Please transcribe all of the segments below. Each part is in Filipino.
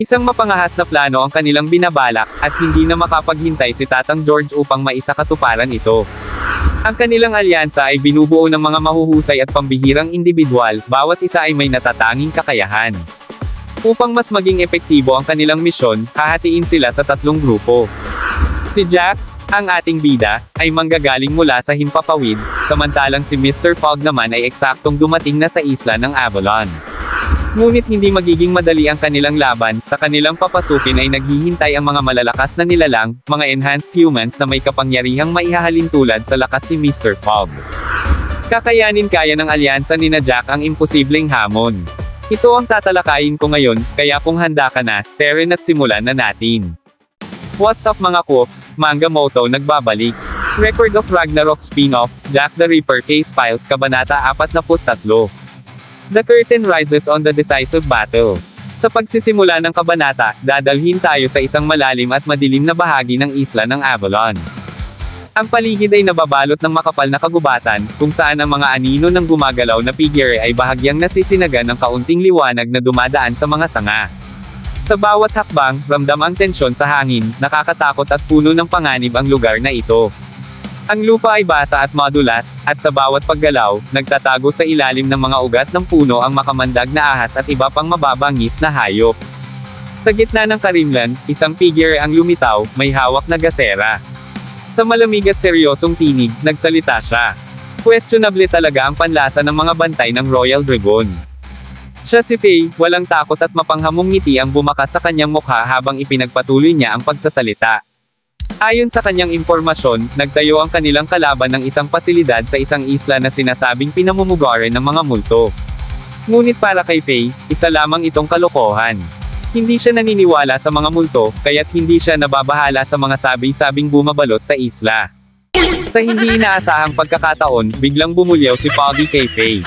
Isang mapangahas na plano ang kanilang binabalak, at hindi na makapaghintay si Tatang George upang maisakatuparan ito. Ang kanilang alyansa ay binubuo ng mga mahuhusay at pambihirang individual, bawat isa ay may natatanging kakayahan. Upang mas maging epektibo ang kanilang misyon, hahatiin sila sa 3 grupo. Si Jack, ang ating bida, ay manggagaling mula sa Himpapawid, samantalang si Mr. Fogg naman ay eksaktong dumating na sa isla ng Avalon. Ngunit hindi magiging madali ang kanilang laban, sa kanilang papasukin ay naghihintay ang mga malalakas na nilalang, mga enhanced humans na may kapangyarihang maihahalin tulad sa lakas ni Mr. Fogg. Kakayanin kaya ng alyansa ni Jack ang imposibleng hamon. Ito ang tatalakayin ko ngayon, kaya kung handa ka na, Terren, at simulan na natin. What's up mga Cooks, Manga Moto nagbabalik. Record of Ragnarok spin-off, Jack the Ripper Case Files Kabanata 43. The curtain rises on the decisive battle. Sa pagsisimula ng kabanata, dadalhin tayo sa isang malalim at madilim na bahagi ng isla ng Avalon. Ang paligid ay nababalot ng makapal na kagubatan, kung saan ang mga anino ng gumagalaw na figure ay bahagyang nasisinagan ng kaunting liwanag na dumadaan sa mga sanga. Sa bawat hakbang, ramdam ang tensyon sa hangin, nakakatakot at puno ng panganib ang lugar na ito. Ang lupa ay basa at madulas, at sa bawat paggalaw, nagtatago sa ilalim ng mga ugat ng puno ang makamandag na ahas at iba pang mababangis na hayop. Sa gitna ng karimlan, isang figure ang lumitaw, may hawak na gasera. Sa malamig at seryosong tinig, nagsalita siya. Questionable talaga ang panlasa ng mga bantay ng Royal Dragon. Siya si Faye, walang takot at mapanghamong ngiti ang bumakas sa kanyang mukha habang ipinagpatuloy niya ang pagsasalita. Ayon sa kanyang impormasyon, nagtayo ang kanilang kalaban ng isang pasilidad sa isang isla na sinasabing pinamumugaran ng mga multo. Ngunit para kay Faye, isa lamang itong kalokohan. Hindi siya naniniwala sa mga multo, kaya't hindi siya nababahala sa mga sabi-sabing bumabalot sa isla. Sa hindi inaasahang pagkakataon, biglang bumulyaw si Foggy kay Faye.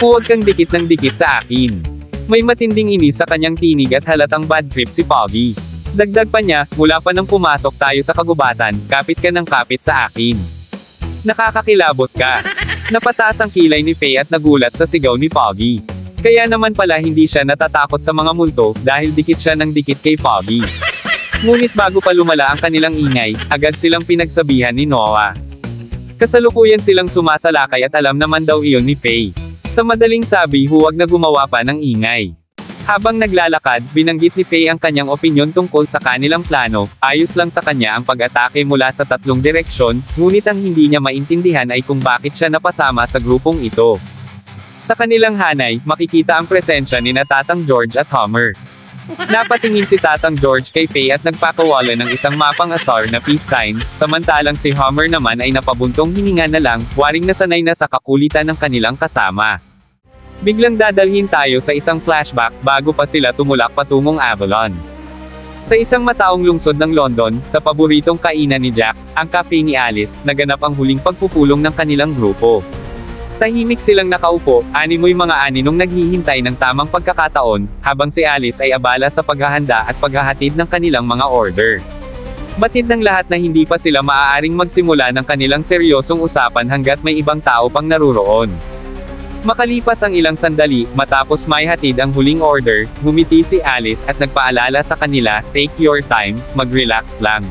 Huwag kang dikit ng dikit sa akin. May matinding inis sa kanyang tinig at halatang bad trip si Foggy. Dagdag pa niya, mula pa nang pumasok tayo sa kagubatan, kapit ka ng kapit sa akin. Nakakakilabot ka. Napataas ang kilay ni Faye at nagulat sa sigaw ni Foggy. Kaya naman pala hindi siya natatakot sa mga multo, dahil dikit siya ng dikit kay Foggy. Ngunit bago pa lumala ang kanilang ingay, agad silang pinagsabihan ni Noah. Kasalukuyan silang sumasalakay at alam naman daw iyon ni Faye. Sa madaling sabi, huwag na gumawa pa ng ingay. Habang naglalakad, binanggit ni Faye ang kanyang opinyon tungkol sa kanilang plano. Ayos lang sa kanya ang pag-atake mula sa 3 direksyon, ngunit ang hindi niya maintindihan ay kung bakit siya napasama sa grupong ito. Sa kanilang hanay, makikita ang presensya ni Tatang George at Homer. Napatingin si Tatang George kay Faye at nagpakawala ng isang mapang asar na peace sign, samantalang si Homer naman ay napabuntong hininga na lang, waring nasanay na sa kakulitan ng kanilang kasama. Biglang dadalhin tayo sa isang flashback, bago pa sila tumulak patungong Avalon. Sa isang mataong lungsod ng London, sa paboritong kainan ni Jack, ang cafe ni Alice, naganap ang huling pagpupulong ng kanilang grupo. Tahimik silang nakaupo, animoy mga aninong naghihintay ng tamang pagkakataon, habang si Alice ay abala sa paghahanda at paghahatid ng kanilang mga order. Batid ng lahat na hindi pa sila maaaring magsimula ng kanilang seryosong usapan hanggat may ibang tao pang naruroon. Makalipas ang ilang sandali, matapos may hatid ang huling order, ngumiti si Alice at nagpaalala sa kanila, take your time, mag-relax lang.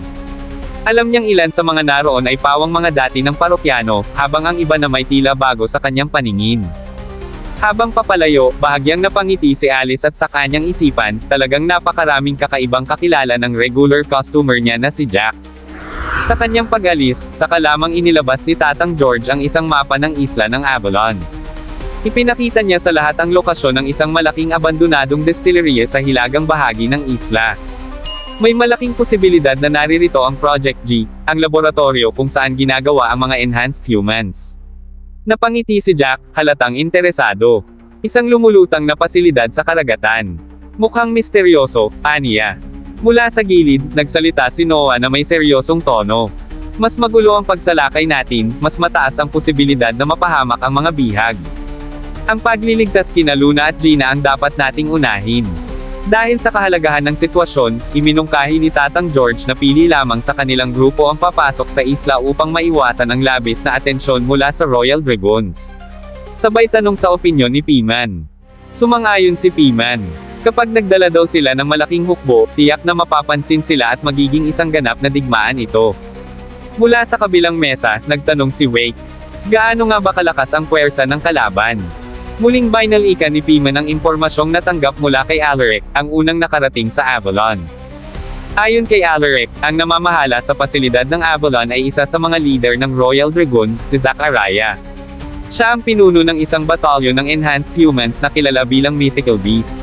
Alam niyang ilan sa mga naroon ay pawang mga dati ng parokyano, habang ang iba na may tila bago sa kanyang paningin. Habang papalayo, bahagyang napangiti si Alice at sa kanyang isipan, talagang napakaraming kakaibang kakilala ng regular customer niya na si Jack. Sa kanyang pag-alis, saka lamang inilabas ni Tatang George ang isang mapa ng isla ng Avalon. Ipinakita niya sa lahat ang lokasyon ng isang malaking abandonadong distillery sa hilagang bahagi ng isla. May malaking posibilidad na naririto ang Project G, ang laboratorio kung saan ginagawa ang mga enhanced humans. Napangiti si Jack, halatang interesado. Isang lumulutang na pasilidad sa karagatan. Mukhang misteryoso, aniya. Mula sa gilid, nagsalita si Noah na may seryosong tono. Mas magulo ang pagsalakay natin, mas mataas ang posibilidad na mapahamak ang mga bihag. Ang pagliligtas kina Luna at Gina ang dapat nating unahin. Dahil sa kahalagahan ng sitwasyon, iminungkahi ni Tatang George na pili lamang sa kanilang grupo ang papasok sa isla upang maiwasan ang labis na atensyon mula sa Royal Dragons. Sabay tanong sa opinyon ni P-Man. Sumang-ayon si P-Man. Kapag nagdala daw sila ng malaking hukbo, tiyak na mapapansin sila at magiging isang ganap na digmaan ito. Mula sa kabilang mesa, nagtanong si Wake. Gaano nga ba kalakas ang puwersa ng kalaban? Muling binalikan ni Piman ang impormasyong natanggap mula kay Alaric, ang unang nakarating sa Avalon. Ayon kay Alaric, ang namamahala sa pasilidad ng Avalon ay isa sa mga leader ng Royal Dragoon, si Zachariah. Siya ang pinuno ng isang batalyon ng Enhanced Humans na kilala bilang Mythical Beast.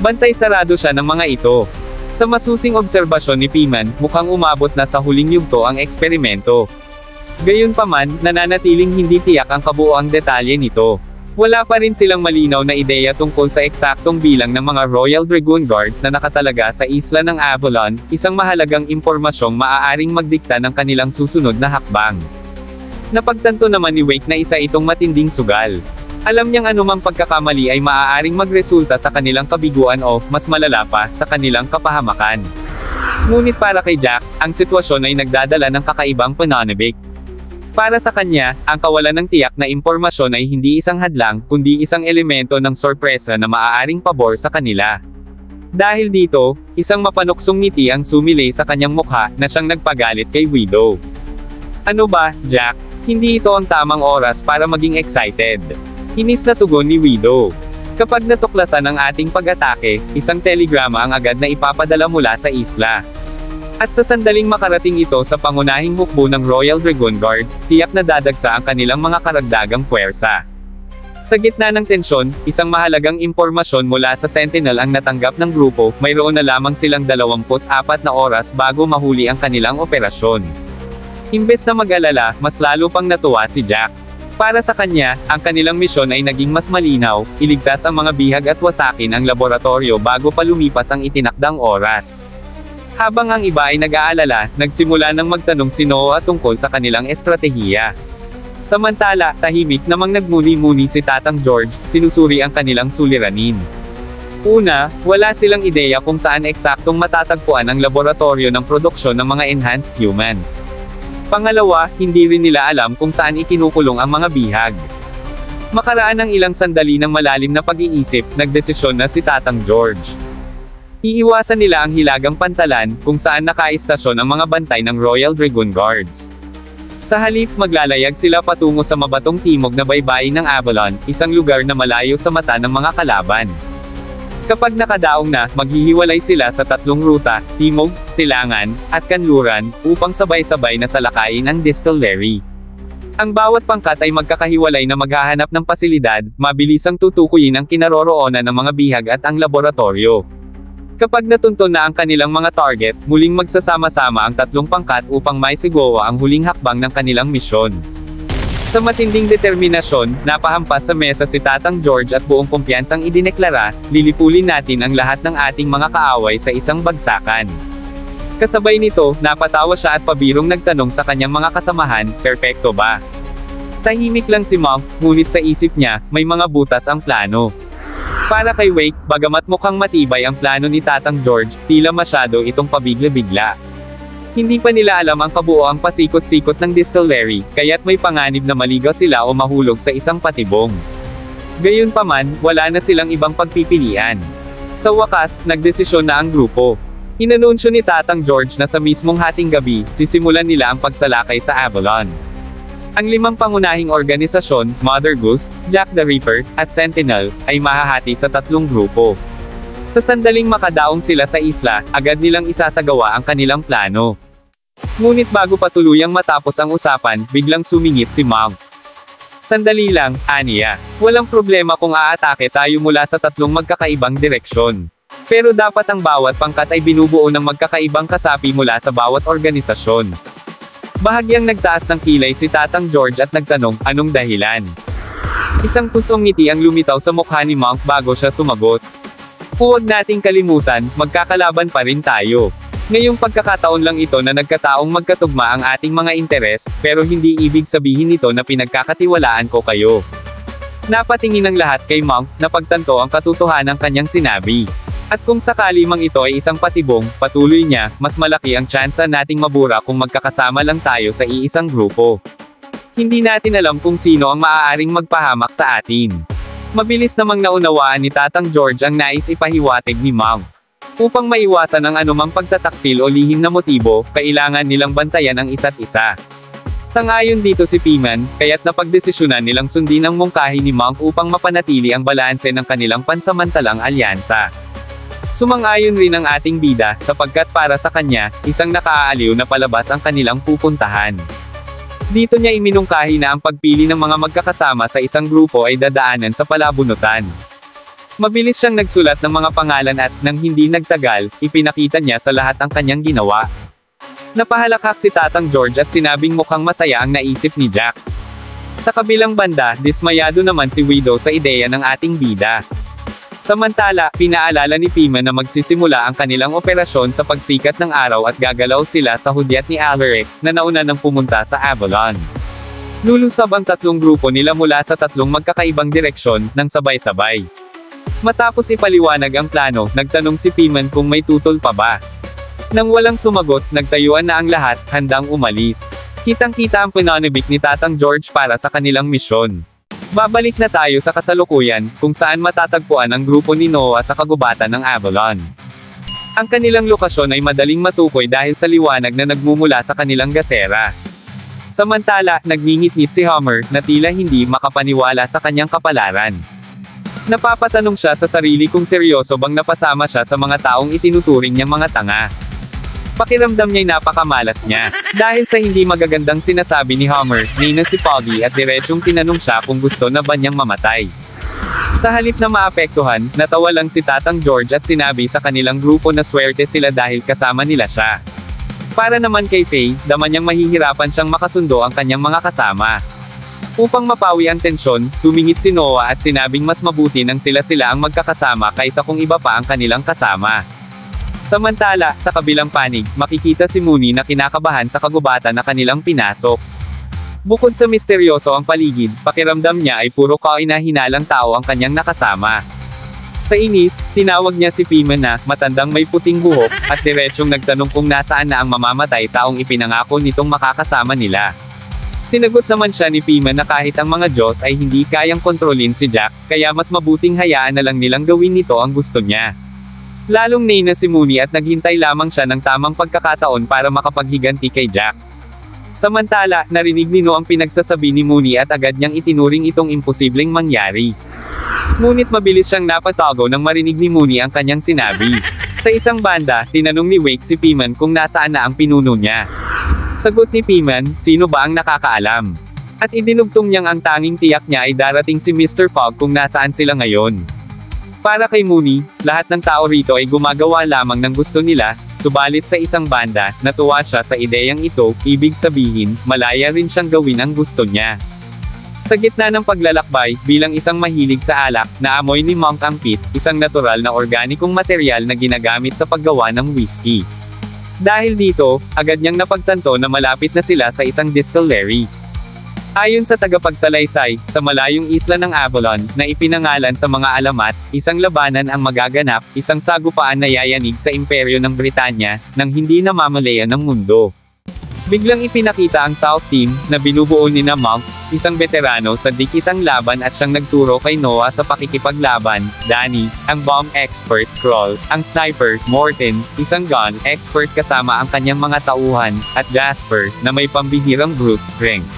Bantay sarado siya ng mga ito. Sa masusing obserbasyon ni Piman, mukhang umabot na sa huling yugto ang eksperimento. Gayunpaman, nananatiling hindi tiyak ang kabuoang detalye nito. Wala pa rin silang malinaw na ideya tungkol sa eksaktong bilang ng mga Royal Dragoon Guards na nakatalaga sa isla ng Avalon, isang mahalagang impormasyong maaaring magdikta ng kanilang susunod na hakbang. Napagtanto naman ni Wake na isa itong matinding sugal. Alam niyang anumang pagkakamali ay maaaring magresulta sa kanilang kabiguan o, mas malala pa, sa kanilang kapahamakan. Ngunit para kay Jack, ang sitwasyon ay nagdadala ng kakaibang pananabik. Para sa kanya, ang kawalan ng tiyak na impormasyon ay hindi isang hadlang, kundi isang elemento ng sorpresa na maaaring pabor sa kanila. Dahil dito, isang mapanuksong ngiti ang sumilay sa kanyang mukha, na siyang nagpagalit kay Widow. Ano ba, Jack? Hindi ito ang tamang oras para maging excited. Inis na tugon ni Widow. Kapag natuklasan ang ating pag-atake, isang telegrama ang agad na ipapadala mula sa isla. At sa sandaling makarating ito sa pangunahing hukbo ng Royal Dragoon Guards, tiyak na dadagsa ang kanilang mga karagdagang puwersa. Sa gitna ng tensyon, isang mahalagang impormasyon mula sa Sentinel ang natanggap ng grupo, mayroon na lamang silang 24 na oras bago mahuli ang kanilang operasyon. Imbes na mag-alala, mas lalo pang natuwa si Jack. Para sa kanya, ang kanilang misyon ay naging mas malinaw, iligtas ang mga bihag at wasakin ang laboratorio bago pa lumipas ang itinakdang oras. Habang ang iba ay nag-aalala, nagsimula ng magtanong si Noah tungkol sa kanilang estratehiya. Samantala, tahimik namang nagmuni-muni si Tatang George, sinusuri ang kanilang suliranin. Una, wala silang ideya kung saan eksaktong matatagpuan ang laboratorio ng produksyon ng mga enhanced humans. Pangalawa, hindi rin nila alam kung saan ikinukulong ang mga bihag. Makaraan ng ilang sandali ng malalim na pag-iisip, nagdesisyon na si Tatang George. Iiwasan nila ang hilagang pantalan, kung saan nakaistasyon ang mga bantay ng Royal Dragoon Guards. Sa halip, maglalayag sila patungo sa mabatong timog na baybayin ng Avalon, isang lugar na malayo sa mata ng mga kalaban. Kapag nakadaong na, maghihiwalay sila sa tatlong ruta, timog, silangan, at kanluran, upang sabay-sabay na salakayin ang distillery. Ang bawat pangkat ay magkakahiwalay na maghahanap ng pasilidad, mabilisang tutukuyin ang kinaroroonan ng mga bihag at ang laboratorio. Kapag natunton na ang kanilang mga target, muling magsasama-sama ang tatlong pangkat upang maisigawa ang huling hakbang ng kanilang misyon. Sa matinding determinasyon, napahampas sa mesa si Tatang George at buong kumpiyansang idineklara, lilipulin natin ang lahat ng ating mga kaaway sa isang bagsakan. Kasabay nito, napatawa siya at pabirong nagtanong sa kanyang mga kasamahan, perpekto ba? Tahimik lang si Monk, ngunit sa isip niya, may mga butas ang plano. Para kay Wake, bagamat mukhang matibay ang plano ni Tatang George, tila masyado itong pabigla-bigla. Hindi pa nila alam ang kabuoang pasikot-sikot ng distillery, kaya't may panganib na maligaw sila o mahulog sa isang patibong. Gayunpaman, wala na silang ibang pagpipilian. Sa wakas, nagdesisyon na ang grupo. Inanunsyo ni Tatang George na sa mismong hating gabi, sisimulan nila ang pagsalakay sa Avalon. Ang 5 pangunahing organisasyon, Mother Goose, Jack the Ripper, at Sentinel, ay mahahati sa 3 grupo. Sa sandaling makadaong sila sa isla, agad nilang isasagawa ang kanilang plano. Ngunit bago pa tuluyang matapos ang usapan, biglang sumingit si Monk. Sandali lang, aniya. Walang problema kung aatake tayo mula sa 3 magkakaibang direksyon. Pero dapat ang bawat pangkat ay binubuo ng magkakaibang kasapi mula sa bawat organisasyon. Bahagyang nagtaas ng kilay si Tatang George at nagtanong, anong dahilan? Isang tusong ngiti ang lumitaw sa mukha ni Monk bago siya sumagot. Huwag nating kalimutan, magkakalaban pa rin tayo. Ngayong pagkakataon lang ito na nagkataong magkatugma ang ating mga interes, pero hindi ibig sabihin nito na pinagkakatiwalaan ko kayo. Napatingin ang lahat kay Monk, na pagtanto ang katotohanan ng kanyang sinabi. At kung sakali mang ito ay isang patibong, patuloy niya, mas malaki ang tsansa nating mabura kung magkakasama lang tayo sa iisang grupo. Hindi natin alam kung sino ang maaaring magpahamak sa atin. Mabilis namang naunawaan ni Tatang George ang nais ipahiwatig ni Monk. Upang maiwasan ang anumang pagtataksil o lihim na motibo, kailangan nilang bantayan ang isa't isa. Sangayon dito si Piman, kaya't napagdesisyonan nilang sundin ang mungkahi ni Monk upang mapanatili ang balanse ng kanilang pansamantalang alyansa. Sumang-ayon rin ang ating bida, sapagkat para sa kanya, isang nakaaaliw na palabas ang kanilang pupuntahan. Dito niya iminungkahi na ang pagpili ng mga magkakasama sa isang grupo ay dadaanan sa palabunutan. Mabilis siyang nagsulat ng mga pangalan at, nang hindi nagtagal, ipinakita niya sa lahat ang kanyang ginawa. Napahalakhak si Tatang George at sinabing mukhang masaya ang naisip ni Jack. Sa kabilang banda, dismayado naman si Widow sa ideya ng ating bida. Samantala, pinaalala ni Piman na magsisimula ang kanilang operasyon sa pagsikat ng araw at gagalaw sila sa hudyat ni Alaric, na nauna nang pumunta sa Avalon. Lulusab ang tatlong grupo nila mula sa tatlong magkakaibang direksyon, nang sabay-sabay. Matapos ipaliwanag ang plano, nagtanong si Piman kung may tutol pa ba. Nang walang sumagot, nagtayuan na ang lahat, handang umalis. Kitang-kita ang pananabik ni Tatang George para sa kanilang misyon. Babalik na tayo sa kasalukuyan, kung saan matatagpuan ang grupo ni Noah sa kagubatan ng Avalon. Ang kanilang lokasyon ay madaling matukoy dahil sa liwanag na nagmumula sa kanilang gasera. Samantala, nagngingit-ngit si Homer, na tila hindi makapaniwala sa kanyang kapalaran. Napapatanong siya sa sarili kung seryoso bang napasama siya sa mga taong itinuturing niyang mga tanga. Pakiramdam niya'y napakamalas niya. Dahil sa hindi magagandang sinasabi ni Homer, nina si Foggy at diretsyong tinanong siya kung gusto na ba niyang mamatay. Sa halip na maapektuhan, natawa lang si Tatang George at sinabi sa kanilang grupo na swerte sila dahil kasama nila siya. Para naman kay Faye, dama niyang mahihirapan siyang makasundo ang kanyang mga kasama. Upang mapawi ang tensyon, sumingit si Noah at sinabing mas mabuti nang sila-sila ang magkakasama kaysa kung iba pa ang kanilang kasama. Samantala, sa kabilang panig, makikita si Mooney na kinakabahan sa kagubatan na kanilang pinasok. Bukod sa misteryoso ang paligid, pakiramdam niya ay puro kaina-hinalang tao ang kanyang nakasama. Sa inis, tinawag niya si Piman na, matandang may puting buhok, at diretsyong nagtanong kung nasaan na ang mamamatay taong ipinangako nitong makakasama nila. Sinagot naman siya ni Piman na kahit ang mga Diyos ay hindi kayang kontrolin si Jack, kaya mas mabuting hayaan na lang nilang gawin nito ang gusto niya. Lalong nina si Mooney at naghintay lamang siya ng tamang pagkakataon para makapaghiganti kay Jack. Samantala, narinig ni No ang pinagsasabi ni Mooney at agad niyang itinuring itong imposibleng mangyari. Ngunit mabilis siyang napatago nang marinig ni Mooney ang kanyang sinabi. Sa isang banda, tinanong ni Wake si Piman kung nasaan na ang pinuno niya. Sagot ni Piman, sino ba ang nakakaalam? At idinugtong niyang ang tanging tiyak niya ay darating si Mr. Fogg kung nasaan sila ngayon. Para kay Mooney, lahat ng tao rito ay gumagawa lamang ng gusto nila, subalit sa isang banda, natuwa siya sa ideyang ito, ibig sabihin, malaya rin siyang gawin ang gusto niya. Sa gitna ng paglalakbay, bilang isang mahilig sa alak, naamoy ni Monk ang pit, isang natural na organikong materyal na ginagamit sa paggawa ng whiskey. Dahil dito, agad niyang napagtanto na malapit na sila sa isang distillery. Ayon sa tagapagsalaysay, sa malayong isla ng Avalon, na ipinangalan sa mga alamat, isang labanan ang magaganap, isang sagupaan na yayanig sa imperyo ng Britanya, nang hindi namamalayan ng mundo. Biglang ipinakita ang South Team, na binubuo ni na Monk, isang veterano sa dikitang laban at siyang nagturo kay Noah sa pakikipaglaban, Danny, ang bomb expert, Kroll, ang sniper, Morton, isang gun expert kasama ang kanyang mga tauhan, at Jasper, na may pambihirang brute strength.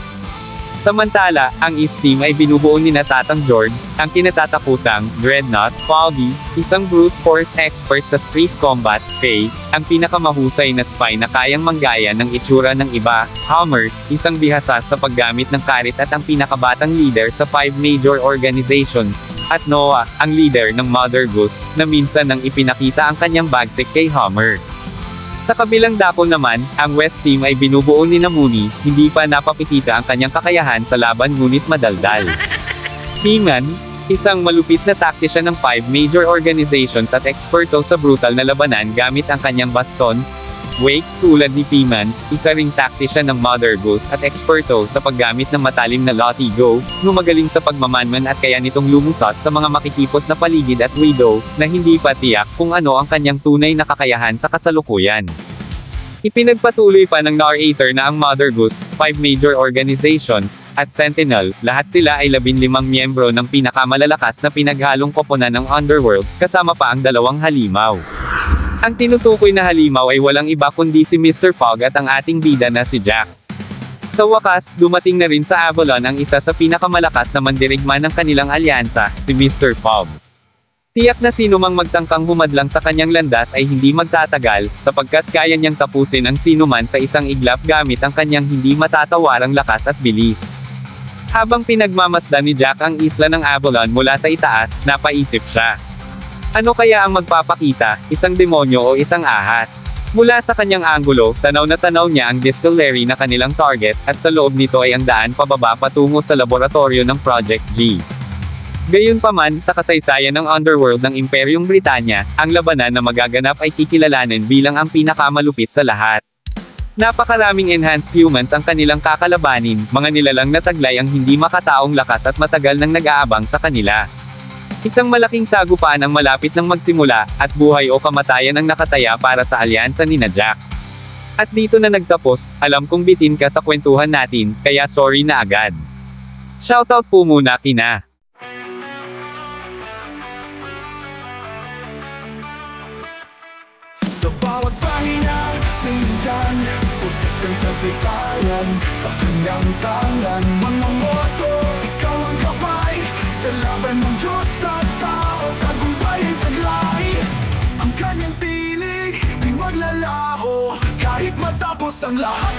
Samantala, ang East Team ay binubuo ni na Tatang George, ang kinatatakutang Dreadnought, Foggy, isang brute force expert sa street combat, Faye, ang pinakamahusay na spy na kayang manggaya ng itsura ng iba, Homer, isang bihasa sa paggamit ng karit at ang pinakabatang leader sa 5 major organizations, at Noah, ang leader ng Mother Goose, na minsan nang ipinakita ang kanyang bagsik kay Homer. Sa kabilang dako naman, ang West Team ay binubuo ni na Mooney, hindi pa napapikita ang kanyang kakayahan sa laban ngunit madaldal. Piman, isang malupit na taktisya ng 5 major organizations at eksperto sa brutal na labanan gamit ang kanyang baston. Wake, tulad ni Piman, isa ring taktisya ng Mother Goose at eksperto sa paggamit ng matalim na Latigo, numagaling sa pagmamanman at kaya nitong lumusot sa mga makikipot na paligid at Widow, na hindi pa tiyak kung ano ang kanyang tunay na kakayahan sa kasalukuyan. Ipinagpatuloy pa ng narrator na ang Mother Goose, 5 major organizations, at Sentinel, lahat sila ay 15 miyembro ng pinakamalalakas na pinaghalong koponan ng Underworld, kasama pa ang 2 halimaw. Ang tinutukoy na halimaw ay walang iba kundi si Mr. Fogg at ang ating bida na si Jack. Sa wakas, dumating na rin sa Avalon ang isa sa pinakamalakas na mandirigma ng kanilang alyansa, si Mr. Fogg. Tiyak na sino mang magtangkang humadlang sa kanyang landas ay hindi magtatagal, sapagkat kaya niyang tapusin ang sinuman sa isang iglap gamit ang kanyang hindi matatawarang lakas at bilis. Habang pinagmamasdan ni Jack ang isla ng Avalon mula sa itaas, napaisip siya. Ano kaya ang magpapakita, isang demonyo o isang ahas? Mula sa kanyang anggulo, tanaw na tanaw niya ang distillery na kanilang target, at sa loob nito ay ang daan pababa patungo sa laboratorio ng Project G. Gayunpaman, sa kasaysayan ng Underworld ng Imperyong Britanya, ang labanan na magaganap ay kikilalanin bilang ang pinakamalupit sa lahat. Napakaraming enhanced humans ang kanilang kakalabanin, mga nilalang na taglay ang hindi makataong lakas at matagal nang nag-aabang sa kanila. Isang malaking sagupaan ang malapit ng magsimula, at buhay o kamatayan ang nakataya para sa alyansa ni Jack. At dito na nagtapos, alam kong bitin ka sa kwentuhan natin, kaya sorry na agad. Shoutout po muna kina sa bawat pahina, sinjan, pusistang kasaysayan, sa kanyang tangan, mga moto, ikaw ang gabay, sa laban ng Diyos at tao, tagumpay ang taglay. Ang kanyang tinig, di maglalaho, kahit matapos ang lahat